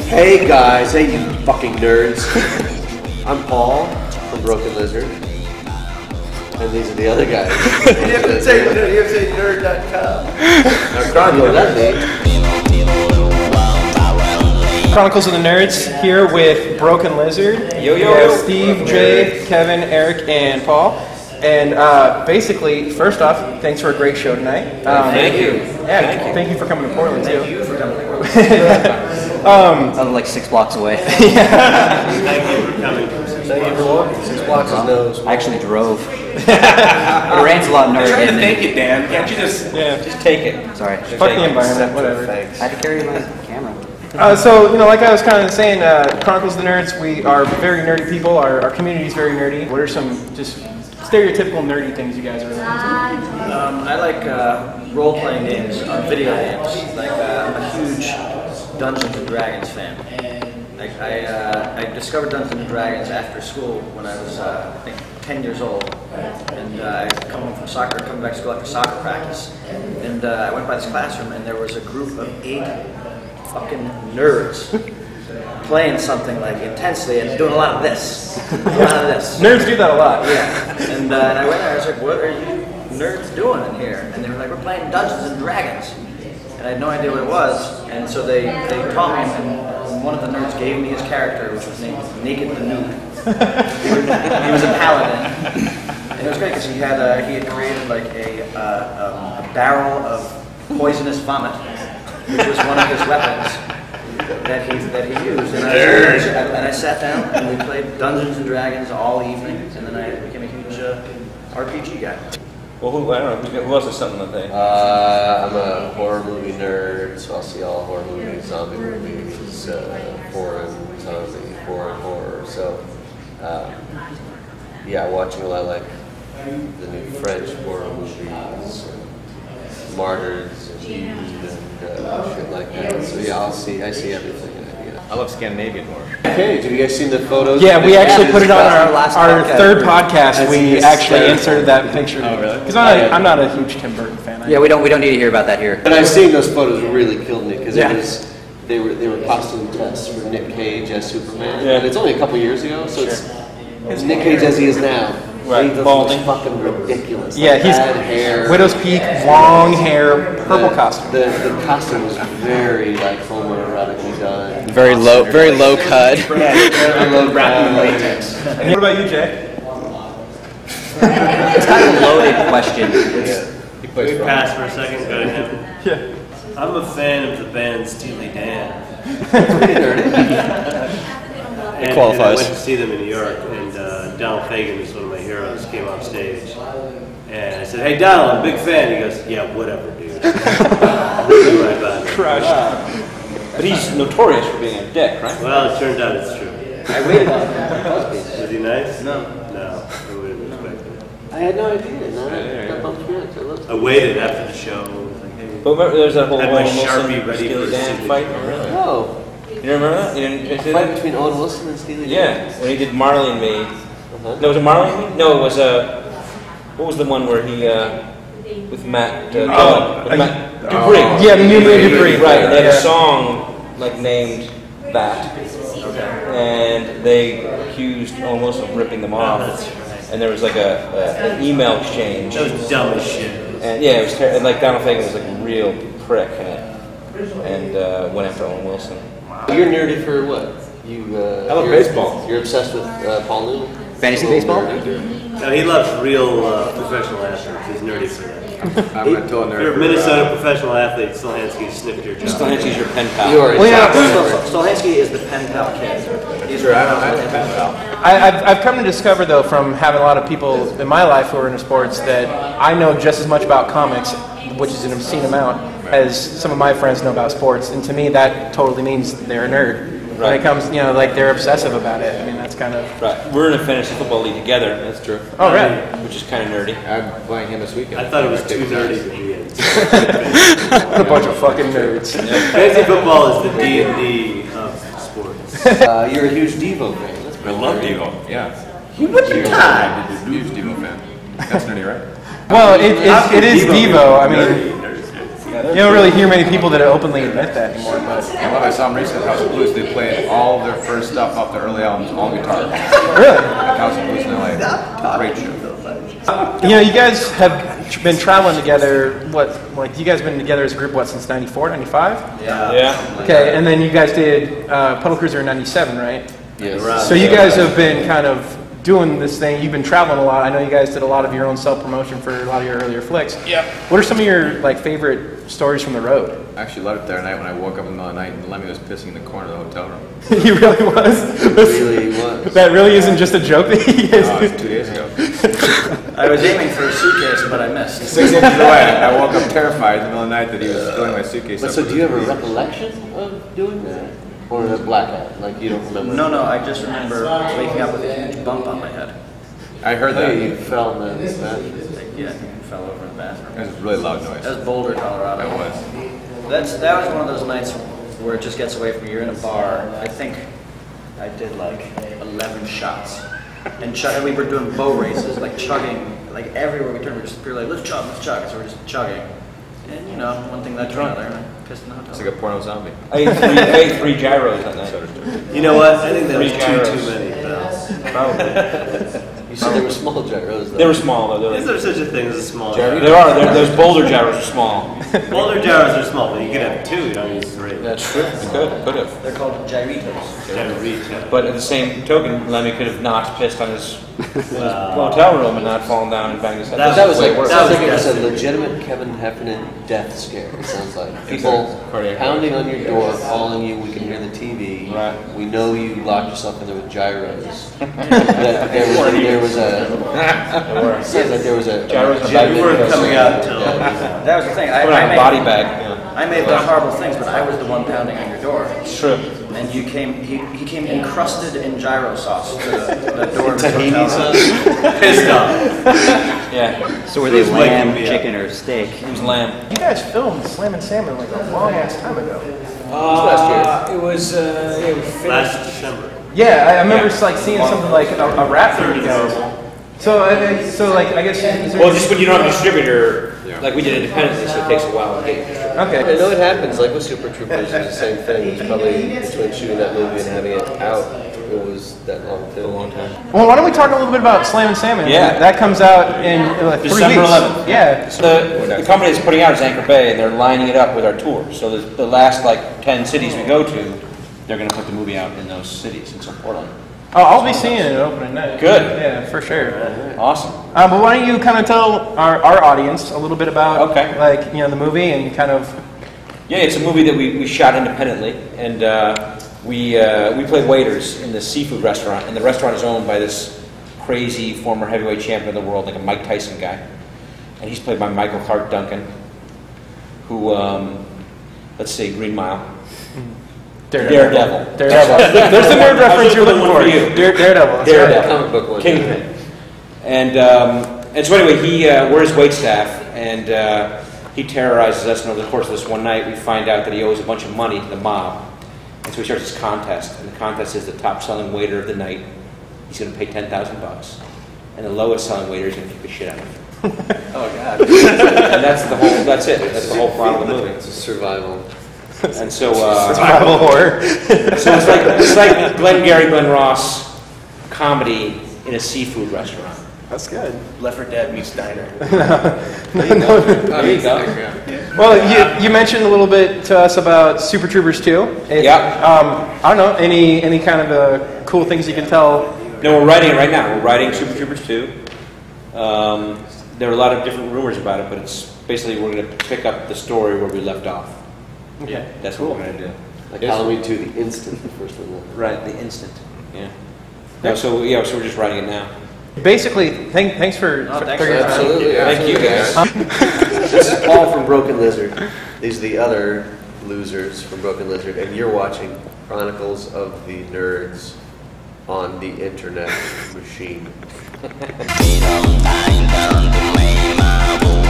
Hey guys, hey you fucking nerds. I'm Paul from Broken Lizard. And these are the other guys. You have to say nerd.com. Chronicles, that's me. Chronicles of the Nerds here with Broken Lizard. Yo. Steve, Jay, Kevin, Eric, and Paul. And basically, first off, thanks for a great show tonight. Thank you. Yeah, thank you for coming to Portland too. Thank you for coming to Portland. I'm like 6 blocks away. Thank you for coming. Thank you for walking 6 blocks of nose. I actually drove. It rains a lot in I'm Oregon. trying to thank you, Dan. Can't you just take it? Sorry. Fuck the environment, whatever. Thanks. I had to carry my camera. So, like I was kind of saying, Chronicles of the Nerds, we are very nerdy people. Our community is very nerdy. What are some just stereotypical nerdy things you guys are really into? I like role-playing games, video games. Like I'm a huge Dungeons and Dragons fan. Like I discovered Dungeons and Dragons after school when I was I think 10 years old, and I come home from soccer, coming back to school after soccer practice, and I went by this classroom, and there was a group of 8 fucking nerds playing something like intensely and doing a lot of this. Nerds do that a lot. Yeah. And I went there, I was like, what are you nerds doing in here? And they were like, we're playing Dungeons and Dragons. And I had no idea what it was. And so they taught me, and one of the nerds gave me his character, which was named Naked the Noob. He was a paladin. And it was great because he had created like a barrel of poisonous vomit, which was one of his weapons that he used. And I sat down and we played Dungeons and Dragons all evening, and then I became a huge RPG guy. Well, I don't know. Who else is something like that? I'm a horror movie nerd, so I'll see all horror movies, zombie movies, foreign zombie, foreign horror. So, watching a lot like the new French horror movies, Martyrs and Hughes and shit like that. So I see everything. I love Scandinavian horror. Okay, have you guys seen the photos? Yeah, we actually put it on our podcast. third podcast. We It's actually hysterical. inserted that picture. Oh, really? Because I'm not a huge Tim Burton fan. Yeah, we don't need to hear about that here. But I've seen those photos really killed me because Yeah. they were costume tests for Nick Cage as Superman. Yeah. And it's only a couple years ago, so it's Nick Cage as he is now. Right, He balding. looks fucking ridiculous. Yeah, Like, he's bad hair. Widow's Peak, long hair, purple costume. The costume was very like homoerotically done. Very low cut. Very low Wrapped in latex. And what about you, Jay? It's kind of a loaded question. We pass for a second, go to him. Yeah. I'm a fan of the band Steely Dan. Pretty nerdy. And qualifies. I went to see them in New York, and Donald Fagen is one of my heroes, came on stage. And I said, hey Donald, I'm a big fan. He goes, yeah, whatever, dude. Right about it. But he's notorious for being a dick, right? Well, it turns out it's true. I waited on Was he nice? No. No, I wouldn't have expected it. I had no idea. No, that bumps me out. I love I waited after the show. I was like, hey. But remember, there's that whole Had Owen my Wilson, Sharpie ready Steely for Dan Steely fight. Dan. Really? Oh, You remember that? You didn't see fight that? between Owen Wilson and Steely Dan. Yeah, when he did Marley and Me. Uh-huh. No, was it Marley and Me? No, it was what was the one where he with Matt Dupree? Yeah, New Dupree. Right, and they had Yeah. a song like named that, and they accused Owen Wilson of ripping them off, and there was like an email exchange. That was dumb as shit. And yeah, it was and like Donald Fagen was like a real prick in it, and went after Owen Wilson. You're nerdy for what? I love baseball. You're obsessed with Paul Newman? Fantasy baseball? No, he loves real professional athletes. He's nerdy for that. I'm a total If you're a Minnesota professional athlete, Stolansky sniffed your job. Stolansky's your pen pal. You are. Well, yeah. Stolansky is the pen pal kid. These are I've come to discover, though, from having a lot of people in my life who are into sports, that I know just as much about comics, which is an obscene amount, as some of my friends know about sports. And to me, that totally means they're a nerd. When it comes, like they're obsessive about it. I mean, that's kind of... Right, we're in a fantasy football league together. That's true. Oh, right. Which is kind of nerdy. I'm playing him this weekend. I thought it was too nerdy to be in. A bunch of fucking nerds. Fantasy football is the D&D of sports. You're a huge Devo fan. That's I love Devo. Yeah. What's your time? Huge Devo fan. That's nerdy, right? Well, it is Devo. I mean, You don't really hear many people that openly admit that anymore, but And what I saw them recently at House of Blues, they played all of their first stuff off the early albums, all guitar. really. At House of Blues in LA. Great show. You know, you guys have been traveling together, you guys been together as a group, since 94, 95? Yeah. Okay, and then you guys did Puddle Cruiser in 97, right? Yes. So you guys have been kind of doing this thing. You've been traveling a lot. I know you guys did a lot of your own self-promotion for a lot of your earlier flicks. Yep. What are some of your favorite stories from the road? I actually loved it there night when I woke up in the middle of the night and Lemmy was pissing in the corner of the hotel room. He really was? Really was. That really isn't just a joke that he is. It was 2 days ago. I was aiming for a suitcase, but I missed. 6 inches away. I woke up terrified in the middle of the night that he was filling my suitcase But up so with do you have a his beer. recollection of doing that? Or a blackout? Like you don't remember? No, I just remember waking up with a huge bump on my head. I heard Oh, that. you fell in the bathroom. Yeah, I fell over in the bathroom. It was a really loud noise. That was Boulder, Colorado. It was. That was one of those nights where it just gets away from you. You're in a bar. I think I did 11 shots. And we were doing bow races, chugging, everywhere we turned, we were like, let's chug. So we're just chugging. And one thing led to another, and I pissed in the hotel. It's like a porno zombie. I ate three gyros that night. You know what? I think that was Gyros. too many, pal. Probably. You said they were small gyros, though. They were small though. Is there such a thing as a small Gyro? There are. Those Boulder gyros are small. Boulder gyros are small, but you could have two. You don't need three. That's true. Could have. They're called gyritos. Gyro. But at the same token, Lemmy could have not pissed on his hotel room and not fallen down and banged his head. That was Way like, worse. sounds like it That was was a legitimate Kevin Heffernan death scare. It sounds like people pounding on your door, calling you. We can hear the TV. Right. We know you locked yourself in there with gyros. That there was a. Sounds like there was a. Gyros and You weren't coming out until. That was the thing. Put on a body bag. I made the horrible things, but I was the one pounding on your door. It's true. And he came encrusted in gyro sauce to the door of his Tahini hotel sauce? room. Pissed off. Yeah. So were they Who's waking lamb, me up? chicken, or steak? It was lamb. You guys filmed Slam and Salmon a long ass time ago. It was Last December. Yeah, I remember seeing something like a rap from you guys. So I guess. Is there- Well, just when you don't have a distributor, like we did independently, so it takes a while to get a distributor. Okay. I know it happens, like with Super Troopers, it's the same thing. It's probably between shooting that movie and having it out, it was that long too. A long time. Well, why don't we talk a little bit about Slam and Salmon? Yeah. That comes out in 3 December weeks. 11th. Yeah. So the company that's putting out is Anchor Bay, and they're lining it up with our tour. So the last 10 cities we go to, they're going to put the movie out in those cities, in Portland. Oh, I'll be seeing it at opening night. Good. Yeah, for sure. Awesome. But why don't you kind of tell our audience a little bit about, Okay. the movie and kind of. Yeah, it's a movie that we shot independently, and we played waiters in the seafood restaurant, and the restaurant is owned by this crazy former heavyweight champion of the world, like a Mike Tyson guy, and he's played by Michael Clark Duncan, who, let's see, Green Mile. Daredevil. There's the nerd reference you're looking for. you. Daredevil. That's right. Comic book one. Kingpin. And so anyway, we're his wait staff, and he terrorizes us. And over the course of this one night, we find out that he owes a bunch of money to the mob. And so he starts this contest, and the contest is the top-selling waiter of the night. He's going to pay $10,000, and the lowest-selling waiter is going to kick the shit out of him. Oh God. And that's it. That's the whole plot of the movie. It's a survival. And so, Survival horror. so it's like Glenn Ross comedy in a seafood restaurant. That's good. Left 4 Dead meets Diner. There you go. Well, you mentioned a little bit to us about Super Troopers 2. Yeah. I don't know, any kind of cool things you can tell? No, we're writing it right now. We're writing Super Troopers 2. There are a lot of different rumors about it, but it's basically we're going to pick up the story where we left off. Okay. That's what we're going to do. Like Halloween 2, the instant the first one was. Right, the instant. Yeah. No, so we're just writing it now. Basically, thanks for thanks for your time. Absolutely. Thank you, guys. This is Paul from Broken Lizard. These are the other losers from Broken Lizard, and you're watching Chronicles of the Nerds on the Internet Machine. Chỉ đồng tay đơn từng mây mà buồn